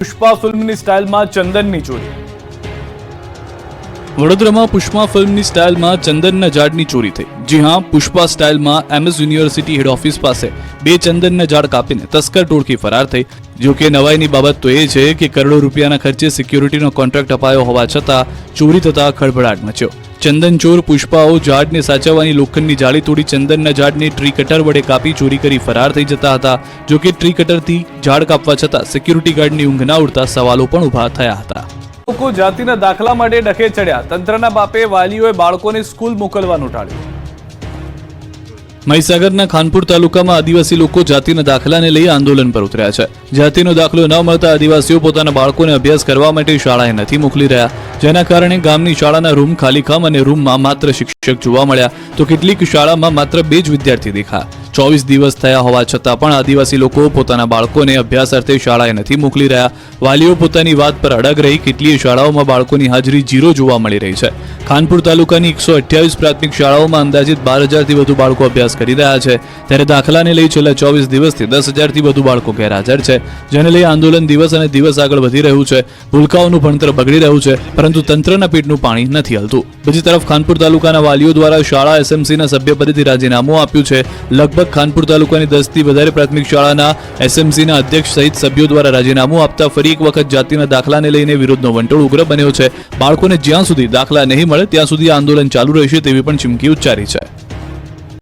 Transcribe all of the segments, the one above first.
પુષ્પા ફિલ્મની સ્ટાઇલમાં ચંદનની ચોરી। વડોદરામાં પુષ્પા ફિલ્મની સ્ટાઇલમાં ચંદનના ઝાડની ચોરી થઈ। જી હા, પુષ્પા સ્ટાઇલમાં એમએસ યુનિવર્સિટી હેડ ઓફિસ પાસે બે ચંદનના ઝાડ કાપીને તસ્કર ટોળકી ફરાર થઈ। જો કે નવાઈની બાબત તો એ છે કે કરોડો રૂપિયાના ખર્ચે સિક્યુરિટીનો કોન્ટ્રાક્ટ અપાયો હોવા છતાં ચોરી થતા ખળભળાટ મચ્યો। ચંદન ચોર પુષ્પાઓ ઝાડને સાચવવાની લોખંડની જાળી તોડી ચંદનના ઝાડને ટ્રી કટર વડે કાપી ચોરી કરી ફરાર થઈ જતા હતા। જો કે ટ્રી કટરથી ઝાડ કાપવા છતાં સિક્યુરિટી ગાર્ડની ઊંઘ ના ઉડતા સવાલો પણ ઊભા થયા હતા। લોકો જાતિના દાખલા માટે ડખે ચડ્યા। તંત્રના બાપે વાલીઓએ બાળકોને સ્કૂલ મોકલવાનું ટાળ્યું। મહીસાગરના ખાનપુર તાલુકામાં આદિવાસી લોકો જાતિના દાખલાને લઈ આંદોલન પર ઉતર્યા છે। જાતિનો દાખલો ન મળતા આદિવાસીઓ પોતાના બાળકોને અભ્યાસ કરવા માટે શાળાએ નથી મોકલી રહ્યા, જેના કારણે ગામની શાળાના રૂમ ખાલીખમ અને રૂમમાં માત્ર શિક્ષક જોવા મળ્યા તો કેટલીક શાળામાં માત્ર 2 જ વિદ્યાર્થી દેખાયા। 24 દિવસ થયા હોવા છતાં પણ આદિવાસી લોકો પોતાના બાળકોને અભ્યાસ અર્થે શાળાએ નથી મોકલી રહ્યા। વાલીઓ પોતાની વાત પર અડગ રહી કેટલીય શાળાઓમાં બાળકોની હાજરી 0 જોવા મળી રહી છે। ખાનપુર તાલુકાની 128 પ્રાથમિક શાળાઓમાં અંદાજિત 12,000થી વધુ બાળકો અભ્યાસ કરી રહ્યા છે, ત્યારે દાખલાને લઈ છેલ્લા 24 દિવસથી 10,000થી વધુ બાળકો ગેરહાજર છે, જેને લઈ આંદોલન દિવસ અને દિવસ આગળ વધી રહ્યું છે। ભૂલકાઓનું ભણતર બગડી રહ્યું છે, પરંતુ તંત્રના પેટનું પાણી નથી હલતું। બીજી તરફ ખાનપુર તાલુકાના વાલીઓ દ્વારા શાળા એસએમસીના સભ્યપદેથી રાજીનામું આપ્યું છે। લગભગ ખાનપુર તાલુકાની 10થી વધારે પ્રાથમિક શાળાના એસએમસીના અધ્યક્ષ સહિત સભ્યો દ્વારા રાજીનામું આપતા ફરી એક વખત જાતિના દાખલાને લઈને વિરોધનો વંટોળ ઉગ્ર બન્યો છે। બાળકોને જ્યાં સુધી દાખલા નહીં મળે ત્યાં સુધી આંદોલન ચાલુ રહેશે તેવી પણ ચીમકી ઉચ્ચારી છે।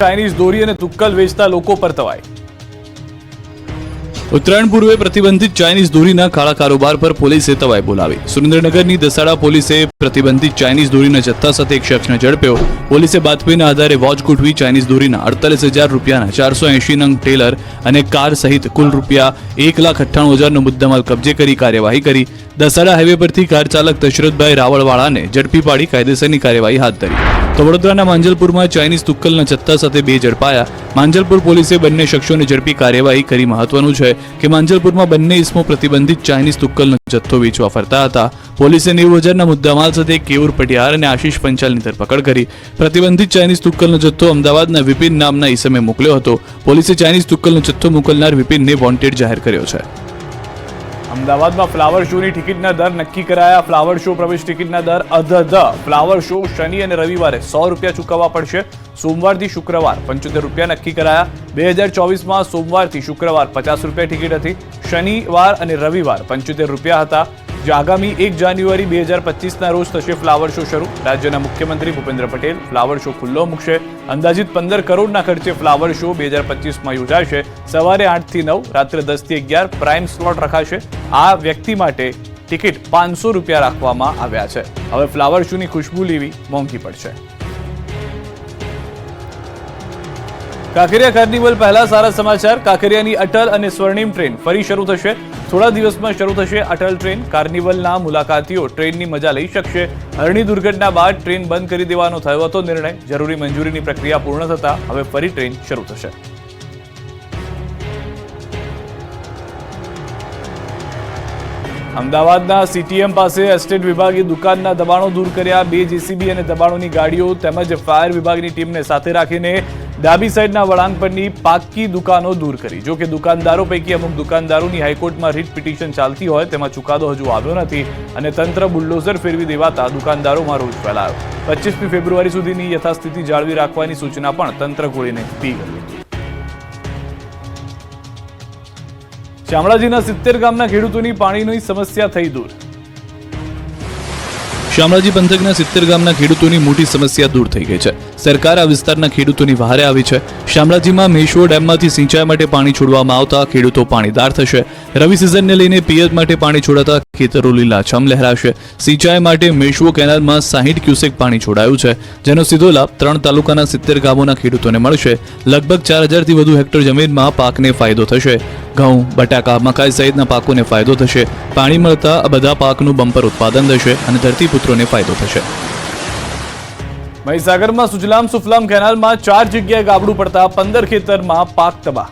ચાઇનીઝ દોરી અને તુક્કલ વેચતા લોકો પર તવાઈ। ઉત્તરાયણ પૂર્વે પ્રતિબંધિત ચાઇનીઝ દોરીના કાળા કારોબાર પર પોલીસે તવાઈ બોલાવી। સુરેન્દ્રનગરની દસાડા પોલીસે પ્રતિબંધિત ચાઇનીઝ દોરીના જથ્થા સાથે એક શખ્સને ઝડપ્યો। પોલીસે બાતમીના આધારે વોચ ગોઠવી ચાઇનીઝ દોરીના 48,000 રૂપિયાના 480 નંગ ટેલર અને કાર સહિત કુલ રૂપિયા 1,98,000નો મુદ્દામાલ કબજે કરી કાર્યવાહી કરી। દસાડા હાઈવે પરથી કાર ચાલક દશરથભાઈ રાવળવાળાને ઝડપી પાડી કાયદેસરની કાર્યવાહી હાથ ધરી। તો વડોદરાના માંજલપુરમાં ચાઇનીઝ તુક્કલના જથ્થા સાથે 2 ઝડપાયા। માંજલપુર પોલીસે બંને શખ્સોને ઝડપી કાર્યવાહી કરી। મહત્વનું છે કે માંજલપુરમાં બંને ઇસમો પ્રતિબંધિત ચાઇનીઝ તુક્કલનો જથ્થો વેચવા ફરતા હતા। પોલીસે 90,000ના મુદ્દામાલ સાથે કેવુર પટિયાર અને આશીષ પંચાલની ધરપકડ કરી। પ્રતિબંધિત ચાઇનીઝ તુક્કલનો જથ્થો અમદાવાદના વિપિન નામના ઇસમે મોકલ્યો હતો। પોલીસે ચાઇનીઝ તુક્કલનો જથ્થો મોકલનાર વિપિનને વોન્ટેડ જાહેર કર્યો છે। અમદાવાદમાં ફ્લાવર શોની ટિકિટના દર નક્કી કરાયા। ફ્લાવર શો પ્રવેશ ટિકિટના દર ફ્લાવર શો શનિ અને રવિવારે 100 રૂપિયા ચૂકવવા પડશે। સોમવારથી શુક્રવાર 75 રૂપિયા નક્કી કરાયા। 2024માં સોમવારથી શુક્રવાર 50 રૂપિયા ટિકિટ હતી। શનિવાર અને રવિવાર 75 રૂપિયા હતા। જે આગામી 1 જાન્યુઆરી 2025ના રોજ થશે ફ્લાવર શો શરૂ। રાજ્યના મુખ્યમંત્રી ભૂપેન્દ્ર પટેલ ફ્લાવર શો ખુલ્લો મૂકશે। અંદાજિત 15 કરોડના ખર્ચે ફ્લાવર શો 2025માં યોજાશે। સવારે 8 થી 9, રાત્રે 10 થી 11 પ્રાઇમ સ્લોટ રખાશે। આ વ્યક્તિ માટે ટિકિટ 500 રૂપિયા રાખવામાં આવ્યા છે। હવે ફ્લાવર શોની ખુશ્બુ લેવી મોંઘી પડશે। કાંકરિયા કાર્નિવલ પહેલા સારા સમાચાર। કાંકરિયાની અટલ અને સ્વર્ણિમ ટ્રેન ફરી શરૂ થશે। થોડા દિવસમાં શરૂ થશે અટલ ટ્રેન। કાર્નિવલના મુલાકાતીઓ ટ્રેનની મજા લઈ શકશે। હરણી દુર્ઘટના બાદ ટ્રેન બંધ કરી દેવાનો થયો હતો નિર્ણય। જરૂરી મંજૂરીની પ્રક્રિયા પૂર્ણ થતા હવે ફરી ટ્રેન શરૂ થશે। અમદાવાદના સીટીએમ પાસે એસ્ટેટ વિભાગે દુકાનના દબાણો દૂર કર્યા। 2 જેસીબી અને દબાણોની ગાડીઓ તેમજ ફાયર વિભાગની ટીમને સાથે રાખીને ડાબી સાઈડના વળાંક પરની પાક્કી દુકાનો દૂર કરી। જો કે દુકાનદારો પૈકી અમુક દુકાનદારોની હાઈકોર્ટમાં રીટ પિટિશન ચાલતી હોય તેમાં ચુકાદો હજુ આવ્યો નથી અને તંત્ર બુલડોઝર ફેરવી દેવાતા દુકાનદારોમાં રોષ ફેલાયો। 25મી ફેબ્રુઆરી સુધીની યથાસ્થિતિ જાળવી રાખવાની સૂચના પણ તંત્ર ગોળીને પી ગયું। શામળાજીના 70 ગામના ખેડૂતોની પાણીની સમસ્યા થઈ દૂર। શામળાજી પંથકના 70 ગામના ખેડૂતોની મોટી સમસ્યા દૂર થઈ ગઈ છે। સરકાર આ વિસ્તારના ખેડૂતોની વહારે આવી છે। શામળાજીમાં મેશ્વો ડેમમાંથી સિંચાઈ માટે પાણી છોડવામાં આવતા ખેડૂતો પાણીદાર થશે। રવિ સિઝનને લઈને પિયત માટે પાણી છોડાતા ખેતરો લીલાછમ લહેરાશે। સિંચાઈ માટે મેશ્વો કેનાલમાં 60 ક્યુસેક પાણી છોડાયું છે, જેનો સીધો લાભ 3 તાલુકાના 70 ગામોના ખેડૂતોને મળશે। લગભગ 4,000થી વધુ હેક્ટર જમીનમાં પાકને ફાયદો થશે। ઘઉં, બટાકા, મકાઈ સહિતના પાકોને ફાયદો થશે। પાણી મળતા આ બધા પાકનું બમ્પર ઉત્પાદન થશે અને ધરતીપુત્રોને ફાયદો થશે। મહીસાગરમાં સુજલામ સુફલામ કેનાલમાં 4 જગ્યાએ ગાબડું પડતા 15 ખેતરમાં પાક તબાહ।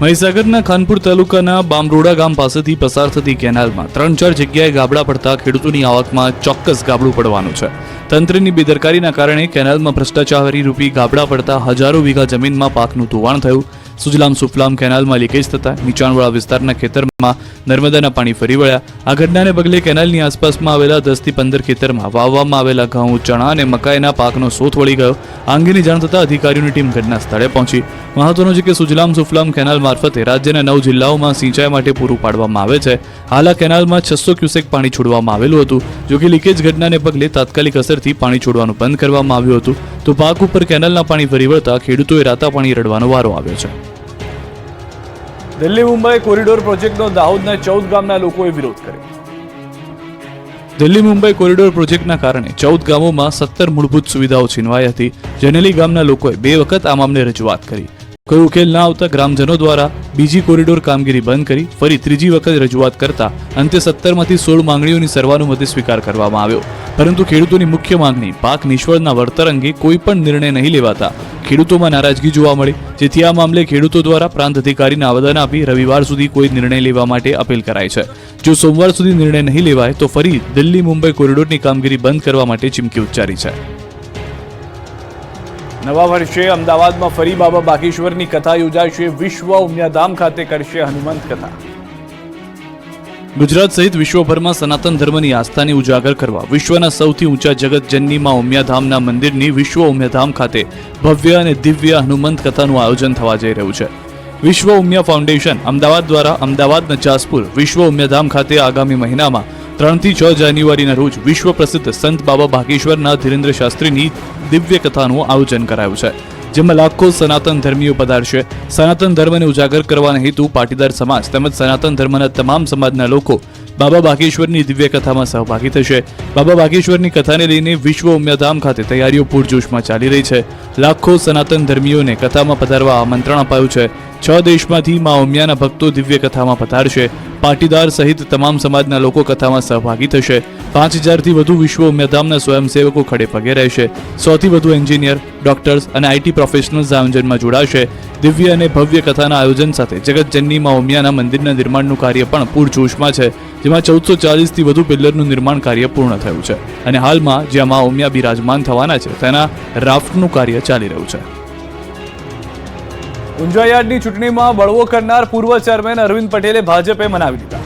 મહીસાગરના ખાનપુર તાલુકાના બામરોડા ગામ પાસેથી પસાર થતી કેનાલમાં 3-4 જગ્યાએ ગાબડા પડતા ખેડૂતોની આવકમાં ચોક્કસ ગાબડું પડવાનું છે। તંત્રની બેદરકારીના કારણે કેનાલમાં ભ્રષ્ટાચારી રૂપી ગાબડા પડતા હજારો વીઘા જમીનમાં પાકનું ધોવાણ થયું। સુજલામ સુફલામ કેનાલમાં લીકેજ થતા નીચાણવાળા વિસ્તારના ખેતરમાં નર્મદાના પાણી ફરી વળ્યા. આ ઘટનાને પગલે કેનાલની આસપાસમાં આવેલા 10 થી 15 ખેતરમાં વાવવામાં આવેલા ઘઉં, ચણા અને મકાઈના પાકનો શોથ વળી ગયો. આ અંગેની જાણ થતાં અધિકારીઓની ટીમ ઘટના સ્થળે પહોંચી. મહત્વનું છે કે સુજલામ સુફલામ કેનાલ મારફતે રાજ્યના 9 જિલ્લાઓમાં સિંચાઈ માટે પૂરું પાડવામાં આવે છે. હાલ આ કેનાલમાં 600 ક્યુસેક પાણી છોડવામાં આવેલું હતું. જો કે લીકેજ ઘટનાને પગલે તાત્કાલિક અસરથી પાણી છોડવાનું બંધ કરવામાં આવ્યું હતું. તો પાક ઉપર કેનાલના પાણી ફરી વળતા ખેડૂતોએ રાતા પાણી રડવાનો વારો આવ્યો છે. દિલ્હી મુંબઈ કોરિડોર પ્રોજેક્ટનો દાહોદના 14 ગામના લોકોએ વિરોધ કર્યો. દિલ્હી મુંબઈ કોરિડોર પ્રોજેક્ટના કારણે 14 ગામોમાં 17 મૂળભૂત સુવિધાઓ છીનવાઈ હતી. જેનેલી ગામના લોકોએ 2 વખત આ મામલે રજૂઆત કરી. કોઈ ઉકેલ ના આવતા ગ્રામજનો દ્વારા બીજી કોરિડોર કામગીરી બંધ કરી ફરી ત્રીજી વખત રજૂઆત કરતા અંતે 17 માંથી 16 માંગણીઓની સર્વાનુમતે સ્વીકાર કરવામાં આવ્યો. પરંતુ ખેડૂતોની મુખ્ય માંગણી પાક નિષ્ફળના વળતર અંગે કોઈ પણ નિર્ણય નહીં લેવાતા ખેડૂતોમાં નારાજગી જોવા મળી. જેથી આ મામલે ખેડૂતો દ્વારા પ્રાંત અધિકારીને આવેદન આપી રવિવાર સુધી કોઈ નિર્ણય લેવા માટે અપીલ કરાઈ છે. જો સોમવાર સુધી નિર્ણય નહીં લેવાય તો ફરી દિલ્હી મુંબઈ કોરિડોરની કામગીરી બંધ કરવા માટે ચીમકી ઉચ્ચારી છે. નવા વર્ષે અમદાવાદમાં ફરી બાબા બાગેશ્વરની કથા યોજાશે. વિશ્વ ઉમિયાધામ ખાતે કરશે હનુમંત કથા. ગુજરાત સહિત વિશ્વભરમાં સનાતન ધર્મની આસ્થાને ઉજાગર કરવા વિશ્વના સૌથી ઊંચા જગતજનની માં ઉમિયાધામના મંદિરની વિશ્વ ઉમિયાધામ ખાતે ભવ્ય અને દિવ્ય હનુમંત કથાનું આયોજન થવા જઈ રહ્યું છે. વિશ્વ ઉમિયા ફાઉન્ડેશન અમદાવાદ દ્વારા અમદાવાદના જાસપુર વિશ્વ ઉમિયાધામ ખાતે આગામી મહિનામાં 3 થી 6 જાન્યુઆરીના રોજ વિશ્વ પ્રસિદ્ધ સંત બાબા બાગેશ્વરના ધીરેન્દ્ર શાસ્ત્રીની દિવ્ય કથાનું આયોજન કરાયું છે. જેમાં લાખો સનાતન ધર્મીઓ પધારશે. સનાતન ધર્મને ઉજાગર કરવાના હેતુ પાટીદાર સમાજ તેમજ સનાતન ધર્મના તમામ સમાજના લોકો બાબા બાગેશ્વરની દિવ્ય કથામાં સહભાગી થશે. બાબા બાગેશ્વરની કથાને લઈને વિશ્વ ઉમિયાધામ ખાતે તૈયારીઓ પૂરજોશમાં ચાલી રહી છે. લાખો સનાતન ધર્મીઓને કથામાં પધારવા આમંત્રણ અપાયું છે. 6 દેશમાંથી મા ઉમિયાના ભક્તો દિવ્ય કથામાં પધારશે. પાટીદાર સહિત તમામ સમાજના લોકો કથામાં સહભાગી થશે. 5000 થી વધુ વિશ્વ ઉમિયાધામના સ્વયંસેવકો ખડે પગે રહેશે. 100 થી વધુ એન્જિનિયર, ડોક્ટર્સ અને આઈટી પ્રોફેશનલ્સ આયોજનમાં જોડાશે. દિવ્ય અને ભવ્ય કથાના આયોજન સાથે જગતજનની માં ઉમિયાના મંદિરના નિર્માણનું કાર્ય પણ પૂરજોશમાં છે. જેમાં 1440 થી વધુ પિલ્લરનું નિર્માણ કાર્ય પૂર્ણ થયું છે અને હાલમાં જ્યાં માં ઉમિયા બિરાજમાન થવાના છે તેના રાફ્ટનું કાર્ય ચાલી રહ્યું છે. ઊંઝા યાર્ડની ચૂંટણીમાં બળવો કરનાર પૂર્વ ચેરમેન અરવિંદ પટેલે ભાજપે મનાવી લીધા.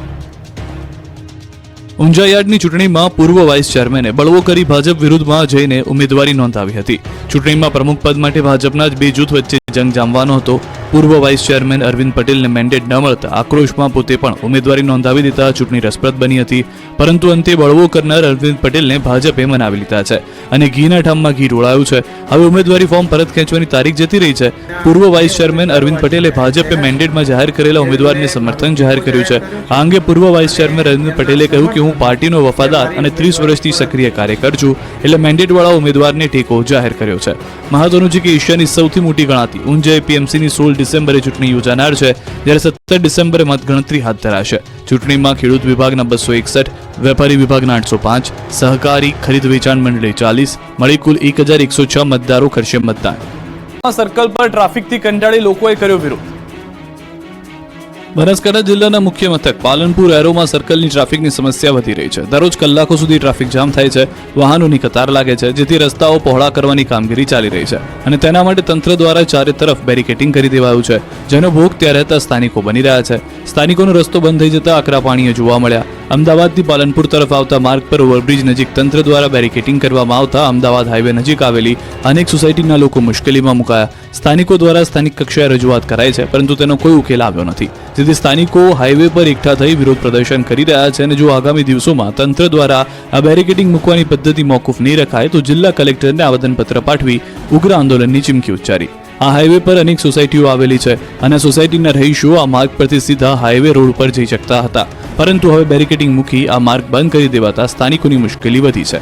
ઊંઝા યાર્ડની ચૂંટણીમાં પૂર્વ વાઇસ ચેરમેને બળવો કરી ભાજપ વિરુદ્ધમાં જઈને ઉમેદવારી નોંધાવી હતી. ચૂંટણીમાં પ્રમુખ પદ માટે ભાજપના જ 2 જૂથ વચ્ચે જંગ જામવાનો હતો. પૂર્વ વાઇસ ચેરમેન અરવિંદ પટેલને મેન્ડેટ ન મળતા આક્રોશમાં પોતે પણ ઉમેદવારી નોંધાવી દેતા ચૂંટણી રસપ્રદ બની હતી. પરંતુ અંતે બળવો કરનાર અરવિંદ પટેલને ભાજપે મનાવી લીધા છે અને ઘીના ઠામમાં ઘી ઢોળાયું છે. હવે ઉમેદવારી ફોર્મ પરત ખેંચવાની તારીખ જતી રહી છે. પૂર્વ વાઇસ ચેરમેન અરવિંદ પટેલે ભાજપે મેન્ડેટમાં જાહેર કરેલા ઉમેદવારને સમર્થન જાહેર કર્યું છે. આ અંગે પૂર્વ વાઇસ ચેરમેન અરવિંદ પટેલે કહ્યું કે હું પાર્ટીનો વફાદાર અને 30 વર્ષથી સક્રિય કાર્યકર છું એટલે મેન્ડેટવાળા ઉમેદવારને ટેકો જાહેર કર્યો છે. મહત્વનું છે કે એશિયાની સૌથી મોટી ગણાતી ઊંઝા એપીએમસીની 16 ડિસેમ્બરે ચૂંટણી યોજાનાર છે જ્યારે 17 ડિસેમ્બરે મતગણતરી હાથ ધરાશે. ચૂંટણીમાં ખેડૂત વિભાગના 261, વેપારી વિભાગના 805, સહકારી ખરીદ વેચાણ મંડળે 40 મળી કુલ 1106 મતદારો કરશે મતદાન. સર્કલ પર ટ્રાફિકથી કંટાળી લોકોએ કર્યો વિરોધ. બનાસકાંઠા જિલ્લાના મુખ્ય મથક પાલનપુર એરોમાં સર્કલની ટ્રાફિકની સમસ્યા વધી રહી છે. દરરોજ કલાકો સુધી ટ્રાફિક જામ થાય છે. વાહનોની કતાર લાગે છે જેથી રસ્તાઓ પહોળા કરવાની કામગીરી ચાલી રહી છે અને તેના માટે તંત્ર દ્વારા ચારે તરફ બેરિકેટિંગ કરી દેવાયું છે જેનો ભોગ ત્યાં રહેતા સ્થાનિકો બની રહ્યા છે. સ્થાનિકોનો રસ્તો બંધ થઈ જતા આકરા પાણીએ જોવા મળ્યા. અમદાવાદથી પાલનપુર તરફ આવતા માર્ગ પર ઓવરબ્રિજ નજીક તંત્ર દ્વારા બેરિકેટિંગ કરવામાં આવતા અમદાવાદ હાઈવે નજીક આવેલી અનેક સોસાયટીના લોકો મુશ્કેલીમાં મુકાયા. સ્થાનિકો દ્વારા સ્થાનિક કક્ષાએ રજૂઆત કરાઈ છે પરંતુ તેનો કોઈ ઉકેલ આવ્યો નથી. જેથી સ્થાનિકો હાઈવે પર એકઠા થઈ વિરોધ પ્રદર્શન કરી રહ્યા છે અને જો આગામી દિવસોમાં તંત્ર દ્વારા આ બેરિકેડિંગ મૂકવાની પદ્ધતિ મોકૂફ નહીં રખાય તો જિલ્લા કલેક્ટરને આવેદનપત્ર પાઠવી ઉગ્ર આંદોલનની ચીમકી ઉચ્ચારી. આ હાઈવે પર અનેક સોસાયટીઓ આવેલી છે અને સોસાયટીના રહીશો આ માર્ગ પરથી સીધા હાઈવે રોડ પર જઈ શકતા હતા પરંતુ હવે બેરિકેડિંગ મૂકી આ માર્ગ બંધ કરી દેવાતા સ્થાનિકોની મુશ્કેલી વધી છે.